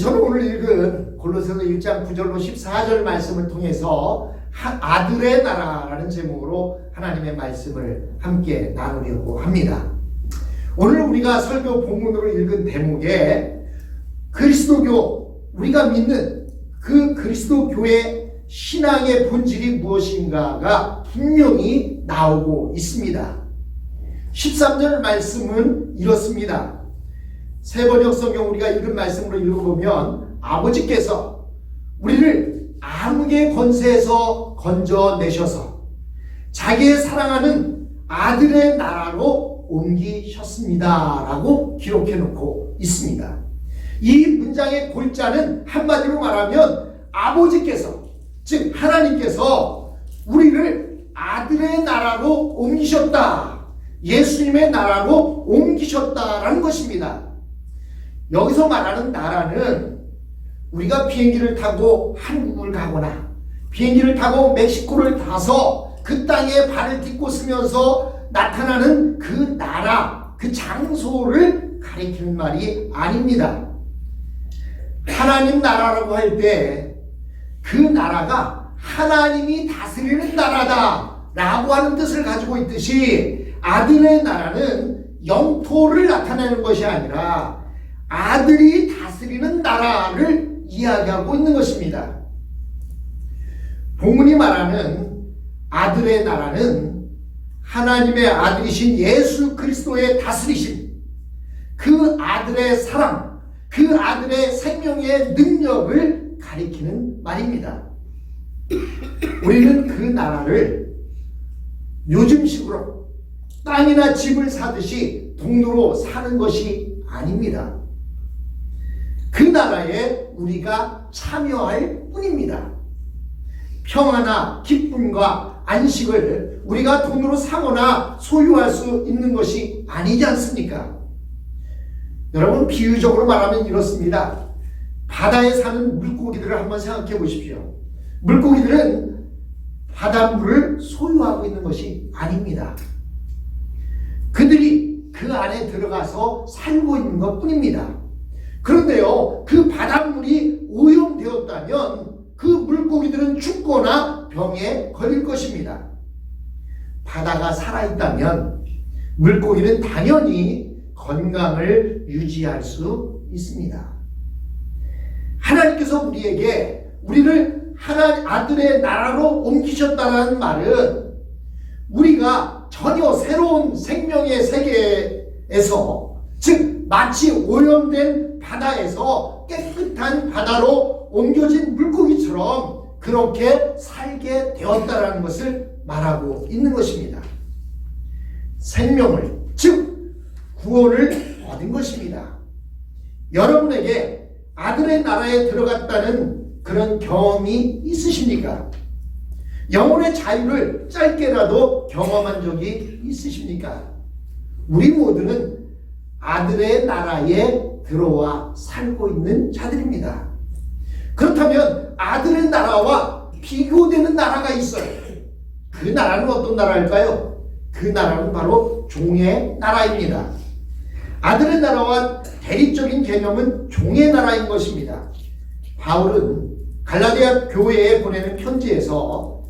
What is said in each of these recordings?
저는 오늘 읽은 골로새서 1장 9절로 14절 말씀을 통해서 아들의 나라라는 제목으로 하나님의 말씀을 함께 나누려고 합니다. 오늘 우리가 설교 본문으로 읽은 대목에 그리스도교, 우리가 믿는 그 그리스도교의 신앙의 본질이 무엇인가가 분명히 나오고 있습니다. 13절 말씀은 이렇습니다. 세번역 성경 우리가 읽은 말씀으로 읽어보면 아버지께서 우리를 암흑의 권세에서 건져내셔서 자기의 사랑하는 아들의 나라로 옮기셨습니다 라고 기록해 놓고 있습니다. 이 문장의 골자는 한마디로 말하면 아버지께서, 즉 하나님께서 우리를 아들의 나라로 옮기셨다, 예수님의 나라로 옮기셨다라는 것입니다. 여기서 말하는 나라는 우리가 비행기를 타고 한국을 가거나 비행기를 타고 멕시코를 타서 그 땅에 발을 딛고 쓰면서 나타나는 그 나라, 그 장소를 가리키는 말이 아닙니다. 하나님 나라라고 할 때 그 나라가 하나님이 다스리는 나라다 라고 하는 뜻을 가지고 있듯이 아들의 나라는 영토를 나타내는 것이 아니라 아들이 다스리는 나라를 이야기하고 있는 것입니다. 본문이 말하는 아들의 나라는 하나님의 아들이신 예수 그리스도의 다스리심, 그 아들의 사랑, 그 아들의 생명의 능력을 가리키는 말입니다. 우리는 그 나라를 요즘식으로 땅이나 집을 사듯이 돈으로 사는 것이 아닙니다. 그 나라에 우리가 참여할 뿐입니다. 평화나 기쁨과 안식을 우리가 돈으로 사거나 소유할 수 있는 것이 아니지 않습니까? 여러분, 비유적으로 말하면 이렇습니다. 바다에 사는 물고기들을 한번 생각해 보십시오. 물고기들은 바닷물을 소유하고 있는 것이 아닙니다. 그들이 그 안에 들어가서 살고 있는 것 뿐입니다. 그런데요, 그 바닷물이 오염되었다면 그 물고기들은 죽거나 병에 걸릴 것입니다. 바다가 살아있다면 물고기는 당연히 건강을 유지할 수 있습니다. 하나님께서 우리를 하나님 아들의 나라로 옮기셨다는 말은 우리가 전혀 새로운 생명의 세계에서, 즉 마치 오염된 바다에서 깨끗한 바다로 옮겨진 물고기처럼 그렇게 살게 되었다라는 것을 말하고 있는 것입니다. 생명을, 즉 구원을 얻은 것입니다. 여러분에게 아들의 나라에 들어갔다는 그런 경험이 있으십니까? 영혼의 자유를 짧게라도 경험한 적이 있으십니까? 우리 모두는 아들의 나라에 들어와 살고 있는 자들입니다. 그렇다면 아들의 나라와 비교되는 나라가 있어요. 그 나라는 어떤 나라일까요? 그 나라는 바로 종의 나라입니다. 아들의 나라와 대립적인 개념은 종의 나라인 것입니다. 바울은 갈라디아 교회에 보내는 편지에서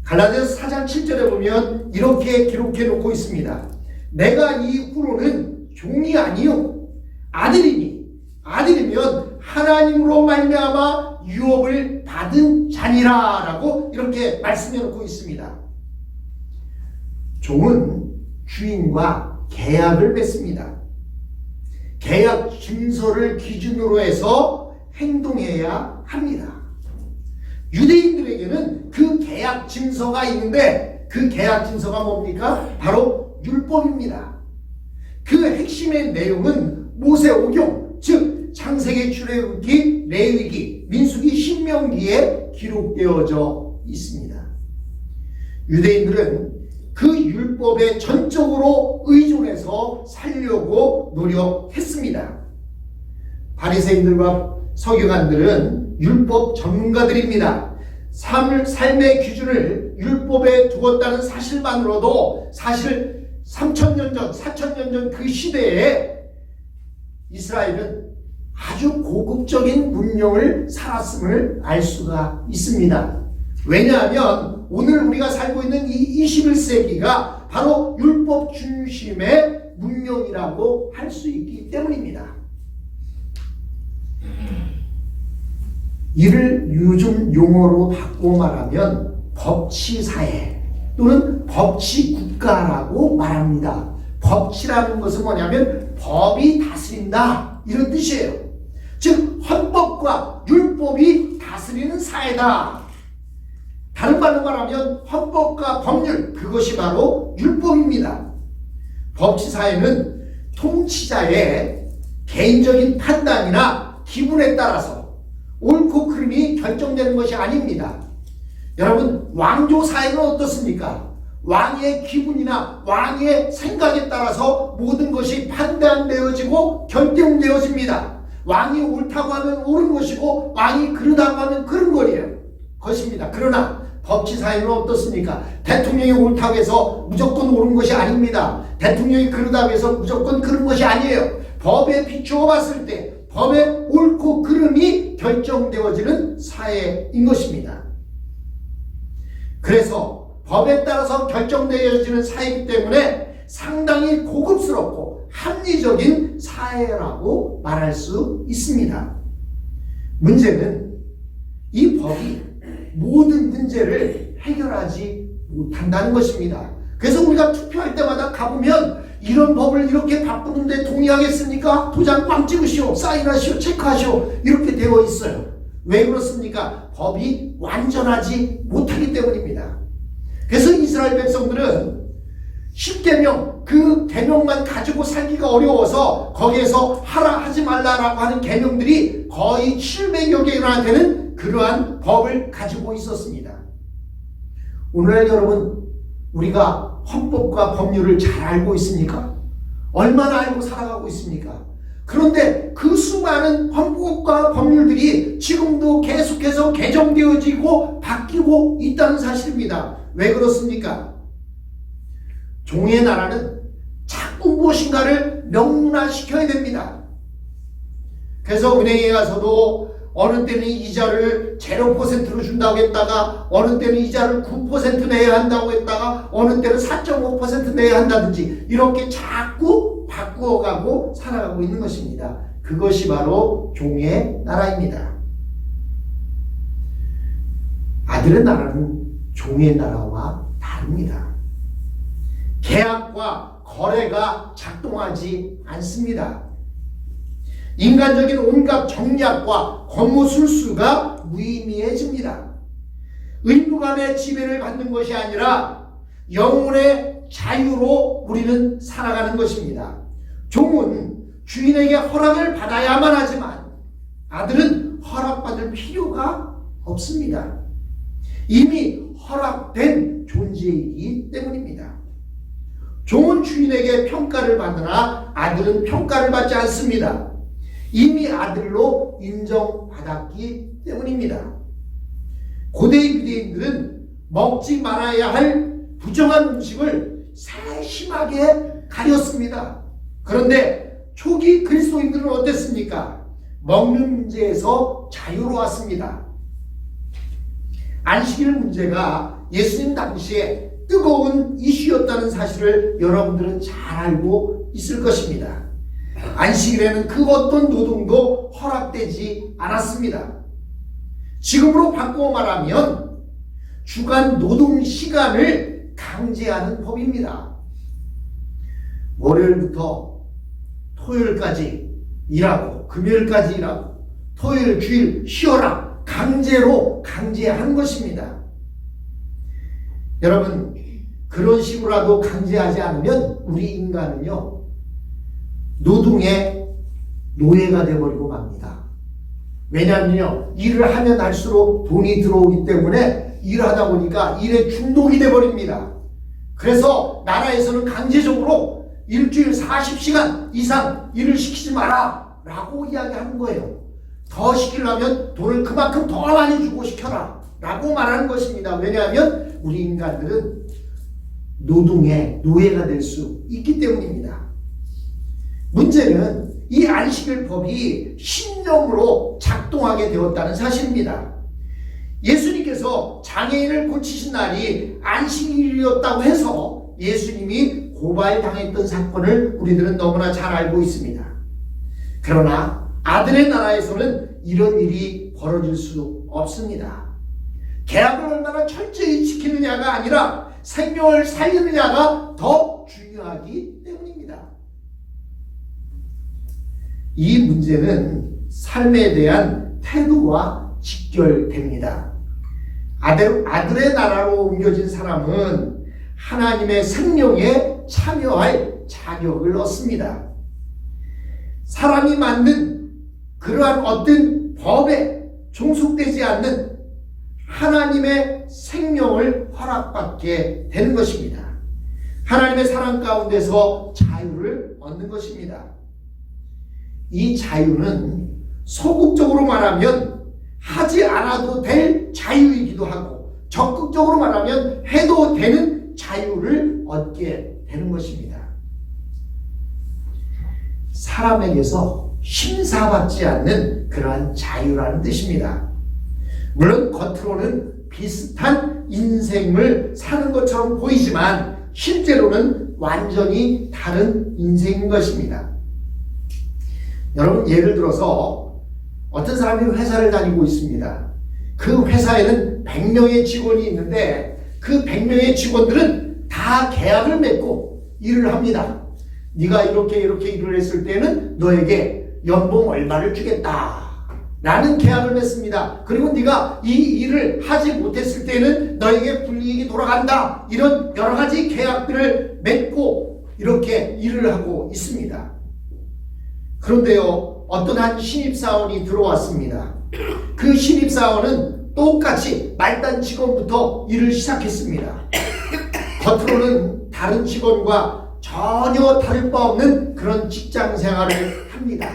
갈라디아서 4장 7절에 보면 이렇게 기록해 놓고 있습니다. 내가 이후로는 종이 아니요 아들이니, 아들이면 하나님으로 말미암아 유업을 받은 자니라 라고 이렇게 말씀해 놓고 있습니다. 종은 주인과 계약을 맺습니다. 계약 증서를 기준으로 해서 행동해야 합니다. 유대인들에게는 그 계약 증서가 있는데 그 계약 증서가 뭡니까? 바로 율법입니다. 그 핵심의 내용은 모세오경, 즉 창세기, 출애굽기, 레위기, 민수기, 신명기에 기록되어져 있습니다. 유대인들은 그 율법에 전적으로 의존해서 살려고 노력했습니다. 바리새인들과 서기관들은 율법 전문가들입니다. 삶의 기준을 율법에 두었다는 사실만으로도 사실 3,000년 전, 4,000년 전 그 시대에 이스라엘은 아주 고급적인 문명을 살았음을 알 수가 있습니다. 왜냐하면 오늘 우리가 살고 있는 이 21세기가 바로 율법 중심의 문명이라고 할 수 있기 때문입니다. 이를 요즘 용어로 바꾸어 말하면 법치사회 또는 법치국가라고 말합니다. 법치라는 것은 뭐냐면 법이 다스린다 이런 뜻이에요. 즉 헌법과 율법이 다스리는 사회다. 다른 말로 말하면 헌법과 법률, 그것이 바로 율법입니다. 법치사회는 통치자의 개인적인 판단이나 기분에 따라서 옳고 그름이 결정되는 것이 아닙니다. 여러분, 왕조사회는 어떻습니까? 왕의 기분이나 왕의 생각에 따라서 모든 것이 판단되어지고 결정되어집니다. 왕이 옳다고 하면 옳은 것이고 왕이 그르다고 하면 그른 것입니다. 그러나 법치사회는 어떻습니까? 대통령이 옳다고 해서 무조건 옳은 것이 아닙니다. 대통령이 그르다고 해서 무조건 그른 것이 아니에요. 법에 비추어 봤을 때 법의 옳고 그름이 결정되어지는 사회인 것입니다. 그래서 법에 따라서 결정되어지는 사회이기 때문에 상당히 고급스럽고 합리적인 사회라고 말할 수 있습니다. 문제는 이 법이 모든 문제를 해결하지 못한다는 것입니다. 그래서 우리가 투표할 때마다 가보면 이런 법을 이렇게 바꾸는데 동의하겠습니까? 도장 꽝 찍으시오, 사인하시오, 체크하시오 이렇게 되어 있어요. 왜 그렇습니까? 법이 완전하지 못하기 때문입니다. 그래서 이스라엘 백성들은 10계명, 그 계명만 가지고 살기가 어려워서 거기에서 하라 하지 말라라고 하는 계명들이 거의 700여 개나 되는 그러한 법을 가지고 있었습니다. 오늘날 여러분, 우리가 헌법과 법률을 잘 알고 있습니까? 얼마나 알고 살아가고 있습니까? 그런데 그 수많은 헌법과 법률들이 지금도 계속해서 개정되어지고 바뀌고 있다는 사실입니다. 왜 그렇습니까? 종의 나라는 자꾸 무엇인가를 명문화시켜야 됩니다. 그래서 은행에 가서도 어느 때는 이자를 0%로 준다고 했다가 어느 때는 이자를 9% 내야 한다고 했다가 어느 때는 4.5% 내야 한다든지 이렇게 자꾸 바꾸어가고 살아가고 있는 것입니다. 그것이 바로 종의 나라입니다. 아들의 나라는 종의 나라와 다릅니다. 계약과 거래가 작동하지 않습니다. 인간적인 온갖 정략과 권모술수가 무의미해집니다. 의무감의 지배를 받는 것이 아니라 영혼의 자유로 우리는 살아가는 것입니다. 종은 주인에게 허락을 받아야만 하지만 아들은 허락받을 필요가 없습니다. 이미 허락된 존재이기 때문입니다. 종은 주인에게 평가를 받으나 아들은 평가를 받지 않습니다. 이미 아들로 인정받았기 때문입니다. 고대 유대인들은 먹지 말아야 할 부정한 음식을 세심하게 가렸습니다. 그런데 초기 그리스도인들은 어땠습니까? 먹는 문제에서 자유로웠습니다. 안식일 문제가 예수님 당시에 뜨거운 이슈였다는 사실을 여러분들은 잘 알고 있을 것입니다. 안식일에는 그 어떤 노동도 허락되지 않았습니다. 지금으로 바꾸어 말하면 주간 노동 시간을 강제하는 법입니다. 월요일부터 토요일까지 일하고 금요일까지 일하고 토요일 주일 쉬어라 강제로 강제한 것입니다. 여러분, 그런 식으로라도 강제하지 않으면 우리 인간은요 노동의 노예가 되어버리고 맙니다. 왜냐하면요 일을 하면 할수록 돈이 들어오기 때문에 일하다 보니까 일에 중독이 되어버립니다. 그래서 나라에서는 강제적으로 일주일 40시간 이상 일을 시키지 마라 라고 이야기하는 거예요. 더 시키려면 돈을 그만큼 더 많이 주고 시켜라 라고 말하는 것입니다. 왜냐하면 우리 인간들은 노동의 노예가 될 수 있기 때문입니다. 문제는 이 안식일법이 신념으로 작동하게 되었다는 사실입니다. 예수님께서 장애인을 고치신 날이 안식일이었다고 해서 예수님이 고발당했던 사건을 우리들은 너무나 잘 알고 있습니다. 그러나 아들의 나라에서는 이런 일이 벌어질 수 없습니다. 계약을 얼마나 철저히 지키느냐가 아니라 생명을 살리느냐가 더 중요하기 때문입니다. 이 문제는 삶에 대한 태도와 직결됩니다. 아들의 나라로 옮겨진 사람은 하나님의 생명에 참여할 자격을 얻습니다. 사람이 만든 그러한 어떤 법에 종속되지 않는 하나님의 생명을 허락받게 되는 것입니다. 하나님의 사랑 가운데서 자유를 얻는 것입니다. 이 자유는 소극적으로 말하면 하지 않아도 될 자유이기도 하고 적극적으로 말하면 해도 되는 자유를 얻게 되는 것입니다. 사람에게서 심사받지 않는 그러한 자유라는 뜻입니다. 물론 겉으로는 비슷한 인생을 사는 것처럼 보이지만 실제로는 완전히 다른 인생인 것입니다. 여러분, 예를 들어서 어떤 사람이 회사를 다니고 있습니다. 그 회사에는 100명의 직원이 있는데 그 100명의 직원들은 다 계약을 맺고 일을 합니다. 네가 이렇게 일을 했을 때는 너에게 연봉 얼마를 주겠다 라는 계약을 맺습니다. 그리고 네가 이 일을 하지 못했을 때는 너에게 불이익이 돌아간다. 이런 여러 가지 계약들을 맺고 이렇게 일을 하고 있습니다. 그런데요, 어떤 한 신입사원이 들어왔습니다. 그 신입사원은 똑같이 말단 직원부터 일을 시작했습니다. 겉으로는 다른 직원과 전혀 다를 바 없는 그런 직장 생활을 합니다.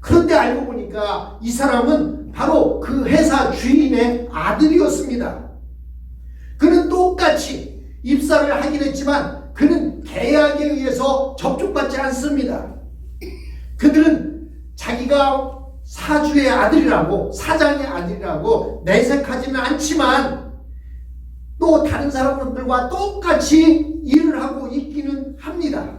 그런데 알고 보니까 이 사람은 바로 그 회사 주인의 아들이었습니다. 그는 똑같이 입사를 하긴 했지만 그는 계약에 의해서 접촉받지 않습니다. 그들은 자기가 사주의 아들이라고, 사장의 아들이라고 내색하지는 않지만 또 다른 사람들과 똑같이 일을 하고 있기는 합니다.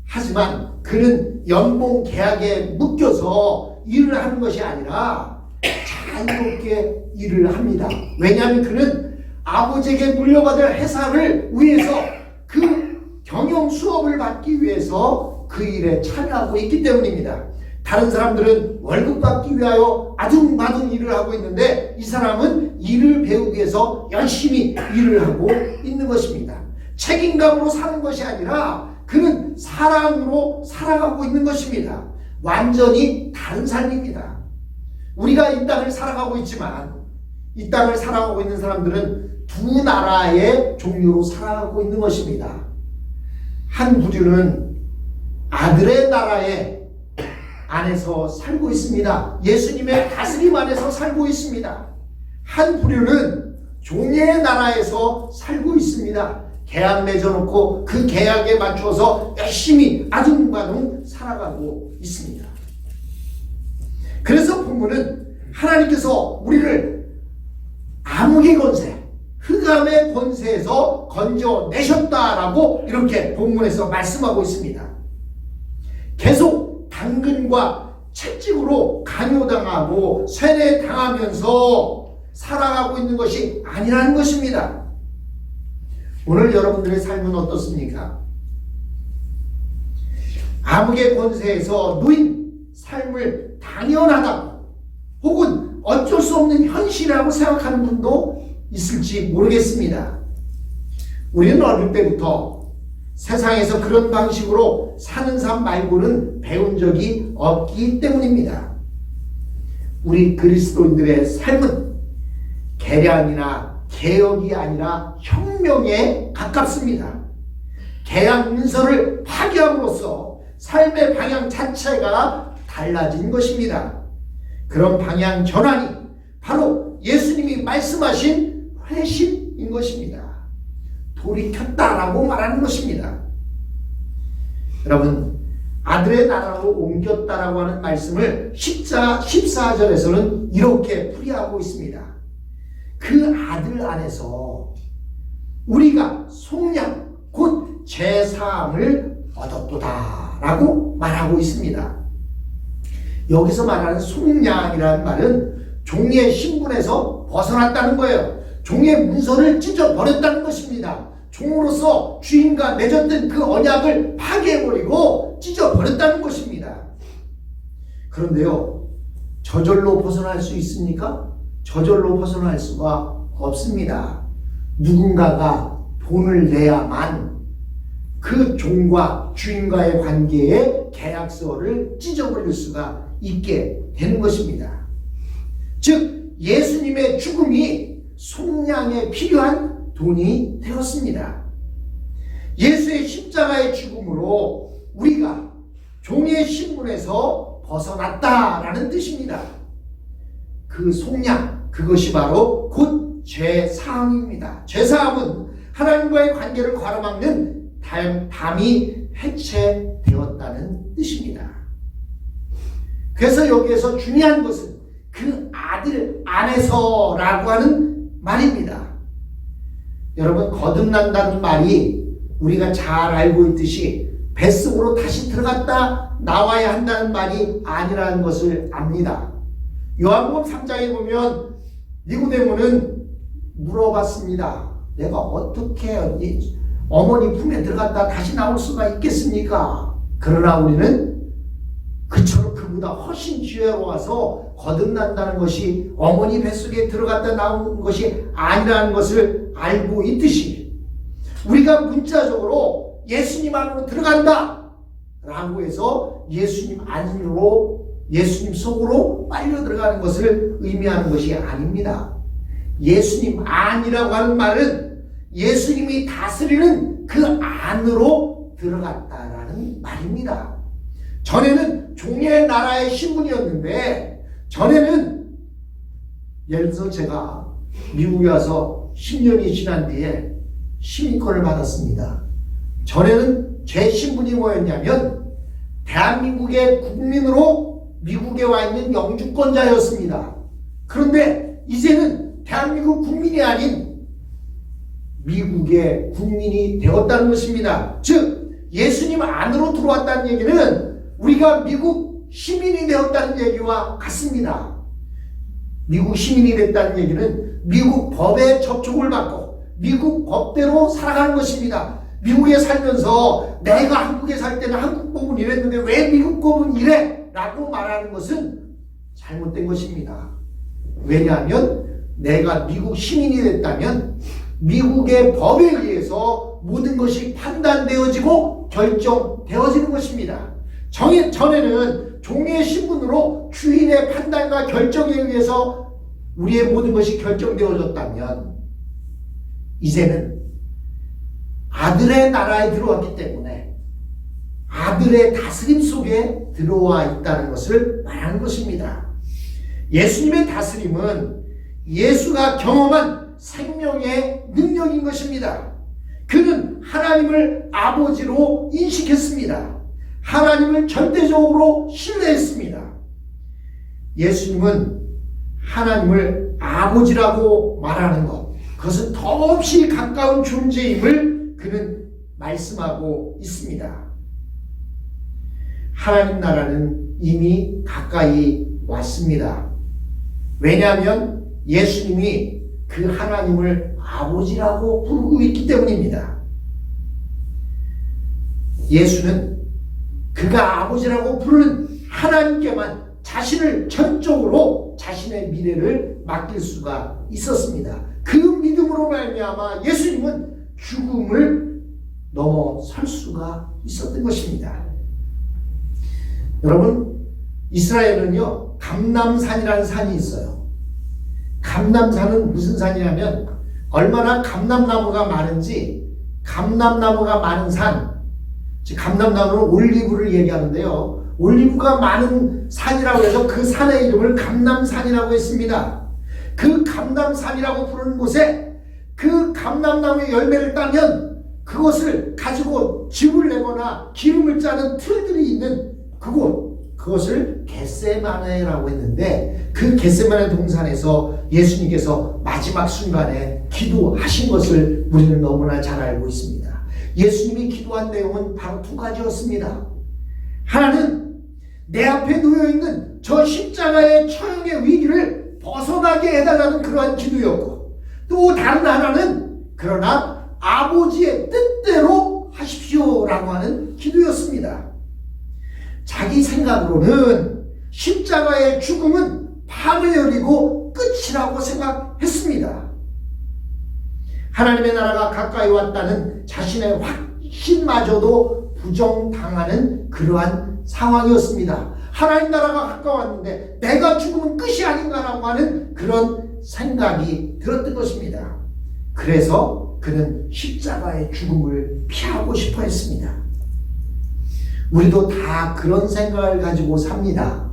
하지만 그는 연봉 계약에 묶여서 일을 하는 것이 아니라 자유롭게 일을 합니다. 왜냐하면 그는 아버지에게 물려받을 회사를 위해서 그 경영 수업을 받기 위해서 그 일에 참여하고 있기 때문입니다. 다른 사람들은 월급 받기 위하여 아둥바둥 일을 하고 있는데 이 사람은 일을 배우기 위해서 열심히 일을 하고 있는 것입니다. 책임감으로 사는 것이 아니라 그는 사랑으로 살아가고 있는 것입니다. 완전히 다른 삶입니다. 우리가 이 땅을 살아가고 있지만 이 땅을 살아가고 있는 사람들은 두 나라의 종류로 살아가고 있는 것입니다. 한 부류는 아들의 나라에 안에서 살고 있습니다. 예수님의 다스림 안에서 살고 있습니다. 한 부류는 종의 나라에서 살고 있습니다. 계약 맺어놓고 그 계약에 맞춰서 열심히 아둥바둥 살아가고 있습니다. 그래서 본문은 하나님께서 우리를 암흑의 권세, 흑암의 권세에서 건져내셨다라고 이렇게 본문에서 말씀하고 있습니다. 계속 당근과 채찍으로 강요당하고 세뇌당하면서 살아가고 있는 것이 아니라는 것입니다. 오늘 여러분들의 삶은 어떻습니까? 암흑의 권세에서 놓인 삶을 당연하다고 혹은 어쩔 수 없는 현실이라고 생각하는 분도 있을지 모르겠습니다. 우리는 어릴 때부터 세상에서 그런 방식으로 사는 삶 말고는 배운 적이 없기 때문입니다. 우리 그리스도인들의 삶은 개량이나 개혁이 아니라 혁명에 가깝습니다. 개혁 문서를 파괴함으로써 삶의 방향 자체가 달라진 것입니다. 그런 방향 전환이 바로 예수님이 말씀하신 회심인 것입니다. 돌이켰다라고 말하는 것입니다. 여러분, 아들의 나라로 옮겼다라고 하는 말씀을 14절에서는 이렇게 풀이하고 있습니다. 그 아들 안에서 우리가 속량 곧 제사함을 얻었도다 라고 말하고 있습니다. 여기서 말하는 속량이라는 말은 종의 신분에서 벗어났다는 거예요. 종의 문서를 찢어버렸다는 것입니다. 종으로서 주인과 맺었던 그 언약을 파괴해버리고 찢어버렸다는 것입니다. 그런데요, 저절로 벗어날 수 있습니까? 저절로 벗어날 수가 없습니다. 누군가가 돈을 내야만 그 종과 주인과의 관계의 계약서를 찢어버릴 수가 있게 되는 것입니다. 즉 예수님의 죽음이 속량에 필요한 돈이 되었습니다. 예수의 십자가의 죽음으로 우리가 종의 신분에서 벗어났다라는 뜻입니다. 그 속량, 그것이 바로 곧 죄사함입니다. 죄사함은 하나님과의 관계를 가로막는 담이 해체되었다는 뜻입니다. 그래서 여기에서 중요한 것은 그 아들 안에서라고 하는 말입니다. 여러분, 거듭난다는 말이 우리가 잘 알고 있듯이 뱃속으로 다시 들어갔다 나와야 한다는 말이 아니라는 것을 압니다. 요한복음 3장에 보면 니고데모는 물어봤습니다. 내가 어떻게 어머니 품에 들어갔다 다시 나올 수가 있겠습니까? 그러나 우리는 그처럼 그보다 훨씬 지혜로워서 거듭난다는 것이 어머니 뱃속에 들어갔다 나온 것이 아니라는 것을 알고 있듯이 우리가 문자적으로 예수님 안으로 들어간다 라고 해서 예수님 안으로, 예수님 속으로 빨려 들어가는 것을 의미하는 것이 아닙니다. 예수님 안이라고 하는 말은 예수님이 다스리는 그 안으로 들어갔다라는 말입니다. 전에는 종의 나라의 신분이었는데, 전에는 예를 들어서 제가 미국에 와서 10년이 지난 뒤에 시민권을 받았습니다. 전에는 제 신분이 뭐였냐면 대한민국의 국민으로 미국에 와 있는 영주권자였습니다. 그런데 이제는 대한민국 국민이 아닌 미국의 국민이 되었다는 것입니다. 즉 예수님 안으로 들어왔다는 얘기는 우리가 미국 시민이 되었다는 얘기와 같습니다. 미국 시민이 됐다는 얘기는 미국 법에 접촉을 받고 미국 법대로 살아가는 것입니다. 미국에 살면서 내가 한국에 살 때는 한국 법은 이랬는데 왜 미국 법은 이래? 라고 말하는 것은 잘못된 것입니다. 왜냐하면 내가 미국 시민이 됐다면 미국의 법에 의해서 모든 것이 판단되어지고 결정되어지는 것입니다. 전에는 종의 신분으로 주인의 판단과 결정에 의해서 우리의 모든 것이 결정되어졌다면 이제는 아들의 나라에 들어왔기 때문에 아들의 다스림 속에 들어와 있다는 것을 말하는 것입니다. 예수님의 다스림은 예수가 경험한 생명의 능력인 것입니다. 그는 하나님을 아버지로 인식했습니다. 하나님을 절대적으로 신뢰했습니다. 예수님은 하나님을 아버지라고 말하는 것, 그것은 더없이 가까운 존재임을 그는 말씀하고 있습니다. 하나님 나라는 이미 가까이 왔습니다. 왜냐하면 예수님이 그 하나님을 아버지라고 부르고 있기 때문입니다. 예수는 그가 아버지라고 부르는 하나님께만 자신을 전적으로 자신의 미래를 맡길 수가 있었습니다. 그 믿음으로 말미암아 예수님은 죽음을 넘어설 수가 있었던 것입니다. 여러분, 이스라엘은요 감람산이라는 산이 있어요. 감람산은 무슨 산이냐면 얼마나 감람나무가 많은지, 감람나무가 많은 산, 즉 감람나무는 올리브를 얘기하는데요, 올리브가 많은 산이라고 해서 그 산의 이름을 감람산이라고 했습니다. 그 감람산이라고 부르는 곳에 그 감람나무의 열매를 따면 그것을 가지고 즙을 내거나 기름을 짜는 틀들이 있는 그것을 겟세마네라고 했는데, 그 겟세마네 동산에서 예수님께서 마지막 순간에 기도하신 것을 우리는 너무나 잘 알고 있습니다. 예수님이 기도한 내용은 바로 두 가지였습니다. 하나는 내 앞에 놓여있는 저 십자가의 처형의 위기를 벗어나게 해달라는 그러한 기도였고, 또 다른 하나는 그러나 아버지의 뜻대로 하십시오라고 하는 기도였습니다. 자기 생각으로는 십자가의 죽음은 판을 열리고 끝이라고 생각했습니다. 하나님의 나라가 가까이 왔다는 자신의 확신마저도 부정당하는 그러한 상황이었습니다. 하나님 나라가 가까웠는데 내가 죽으면 끝이 아닌가라고 하는 그런 생각이 들었던 것입니다. 그래서 그는 십자가의 죽음을 피하고 싶어 했습니다. 우리도 다 그런 생각을 가지고 삽니다.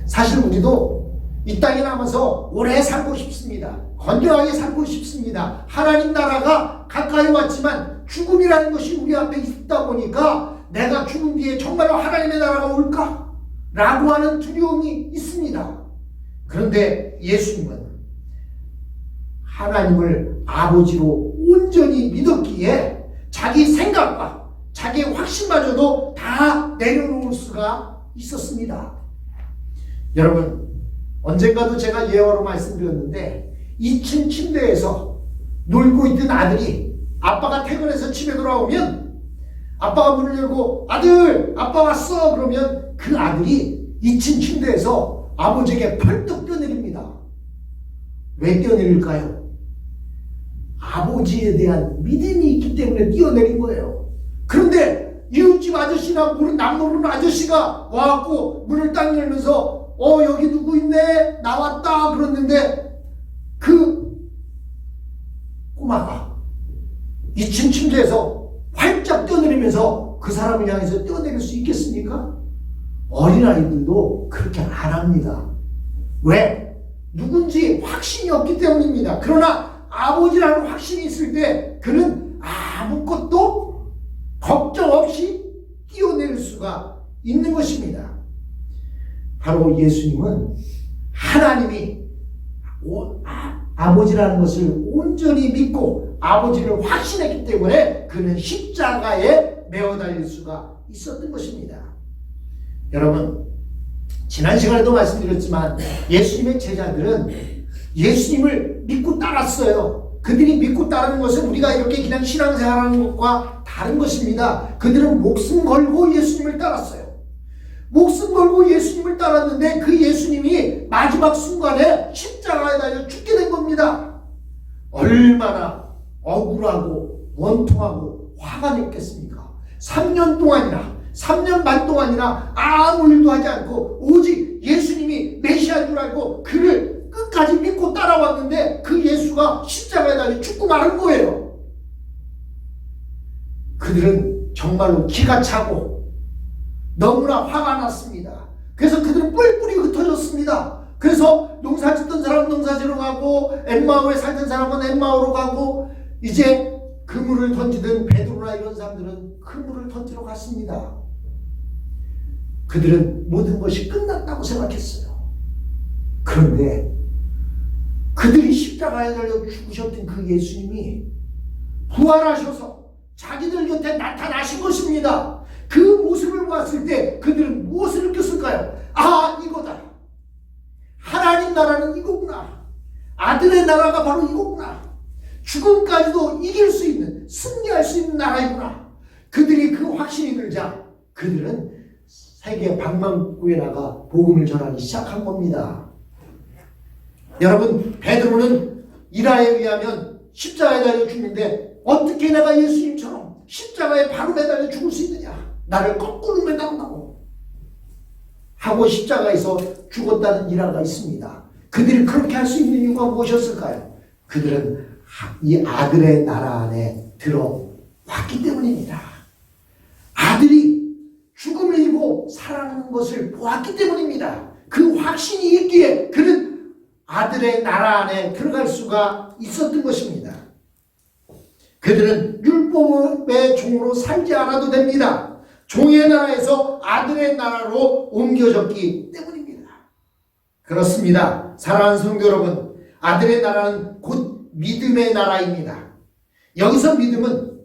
사실 우리도 이 땅에 남아서 오래 살고 싶습니다. 건강하게 살고 싶습니다. 하나님 나라가 가까이 왔지만 죽음이라는 것이 우리 앞에 있다 보니까 내가 죽은 뒤에 정말로 하나님의 나라가 올까? 라고 하는 두려움이 있습니다. 그런데 예수님은 하나님을 아버지로 온전히 믿었기에 자기 생각과 자기 확신마저도 다 내려놓을 수가 있었습니다. 여러분, 언젠가도 제가 예화로 말씀드렸는데 2층 침대에서 놀고 있던 아들이 아빠가 퇴근해서 집에 돌아오면 아빠가 문을 열고 아들 아빠 왔어 그러면 그 아들이 2층 침대에서 아버지에게 펄떡 뛰어내립니다. 왜 뛰어내릴까요? 아버지에 대한 믿음이 있기 때문에 뛰어내린 거예요. 그런데 이웃집 아저씨나 남 모르는 아저씨가 와갖고 문을 딱 열면서 여기 누구 있네? 나왔다 그랬는데 그 꼬마가 2층 침대에서 활짝 뛰어내리면서 그 사람을 향해서 뛰어내릴 수 있겠습니까? 어린아이들도 그렇게 안 합니다. 왜? 누군지 확신이 없기 때문입니다. 그러나 아버지라는 확신이 있을 때 그는 아무것도 걱정 없이 뛰어내릴 수가 있는 것입니다. 바로 예수님은 하나님이 아버지라는 것을 온전히 믿고 아버지를 확신했기 때문에 그는 십자가에 매어 달릴 수가 있었던 것입니다. 여러분, 지난 시간에도 말씀드렸지만 예수님의 제자들은 예수님을 믿고 따랐어요. 그들이 믿고 따르는 것은 우리가 이렇게 그냥 신앙생활하는 것과 다른 것입니다. 그들은 목숨 걸고 예수님을 따랐어요. 목숨 걸고 예수님을 따랐는데 그 예수님이 마지막 순간에 십자가에 달려 죽게 된 겁니다. 얼마나 억울하고 원통하고 화가 냈겠습니까? 3년 반 동안이나 아무 일도 하지 않고 오직 예수님이 메시아인 줄 알고 그를 끝까지 믿고 따라왔는데 그 예수가 십자가에 달려 죽고 마는 거예요. 그들은 정말로 기가 차고 너무나 화가 났습니다. 그래서 그들은 뿔뿔이 흩어졌습니다. 그래서 농사 짓던 사람은 농사 지러 가고 엠마오에 살던 사람은 엠마오로 가고 이제 그물을 던지던 베드로나 이런 사람들은 그물을 던지러 갔습니다. 그들은 모든 것이 끝났다고 생각했어요. 그런데 그들이 십자가에 달려 죽으셨던 그 예수님이 부활하셔서 자기들 곁에 나타나신 것입니다. 그 모습을 보았을 때 그들은 무엇을 느꼈을까요? 이거다. 하나님 나라는 이거구나. 아들의 나라가 바로 이거구나. 죽음까지도 이길 수 있는, 승리할 수 있는 나라이구나. 그들이 그 확신이 들자 그들은 세계 방방곡곡에 나가 복음을 전하기 시작한 겁니다. 여러분, 베드로는 일화에 의하면 십자가에 달려 죽는데 어떻게 내가 예수님처럼 십자가에 바로 매달려 죽을 수 있느냐? 나를 거꾸로 매달라고 하고 십자가에서 죽었다는 일화가 있습니다. 그들이 그렇게 할 수 있는 이유가 무엇이었을까요? 그들은 이 아들의 나라 안에 들어왔기 때문입니다. 아들이 죽음을 이기고 살아나는 것을 보았기 때문입니다. 그 확신이 있기에 그는 아들의 나라 안에 들어갈 수가 있었던 것입니다. 그들은 율법의 종으로 살지 않아도 됩니다. 종의 나라에서 아들의 나라로 옮겨졌기 때문입니다. 그렇습니다. 사랑하는 성도 여러분, 아들의 나라는 곧 믿음의 나라입니다. 여기서 믿음은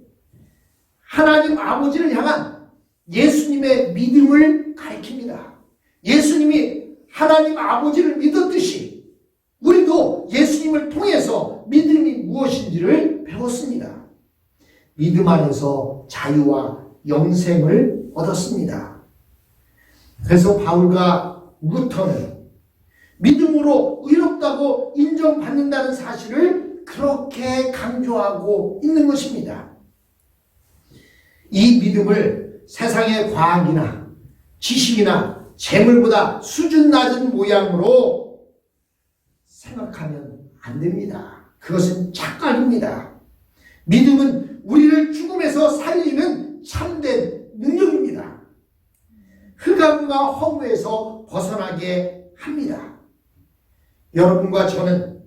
하나님 아버지를 향한 예수님의 믿음을 가리킵니다. 예수님이 하나님 아버지를 믿었듯이 우리도 예수님을 통해서 믿음이 무엇인지를 배웠습니다. 믿음 안에서 자유와 영생을 얻었습니다. 그래서 바울과 루터는 믿음으로 의롭다고 인정받는다는 사실을 그렇게 강조하고 있는 것입니다. 이 믿음을 세상의 과학이나 지식이나 재물보다 수준 낮은 모양으로 생각하면 안 됩니다. 그것은 착각입니다. 믿음은 우리를 죽음에서 살리는 참된 능력입니다. 흑암과 허무에서 벗어나게 합니다. 여러분과 저는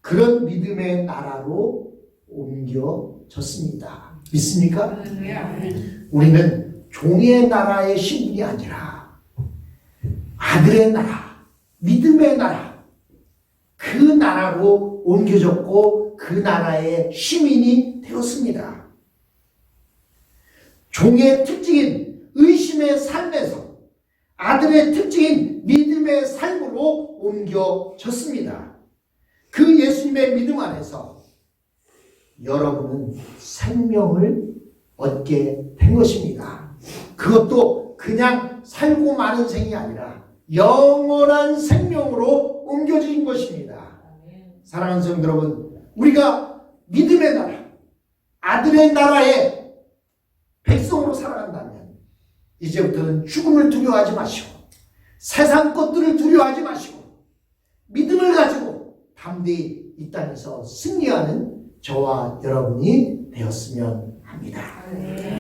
그런 믿음의 나라로 옮겨졌습니다. 믿습니까? 우리는 종의 나라의 신분이 아니라 아들의 나라, 믿음의 나라, 그 나라로 옮겨졌고 그 나라의 시민이 되었습니다. 종의 특징인 의심의 삶에서 아들의 특징인 믿음의 삶으로 옮겨졌습니다. 그 예수님의 믿음 안에서 여러분은 생명을 얻게 된 것입니다. 그것도 그냥 살고 마는 생이 아니라 영원한 생명으로 옮겨진 것입니다. 사랑하는 성도 여러분, 우리가 믿음의 나라, 아들의 나라의 백성으로 살아간다면 이제부터는 죽음을 두려워하지 마시고 세상 것들을 두려워하지 마시고 믿음을 가지고 담대히 이 땅에서 승리하는 저와 여러분이 되었으면 합니다.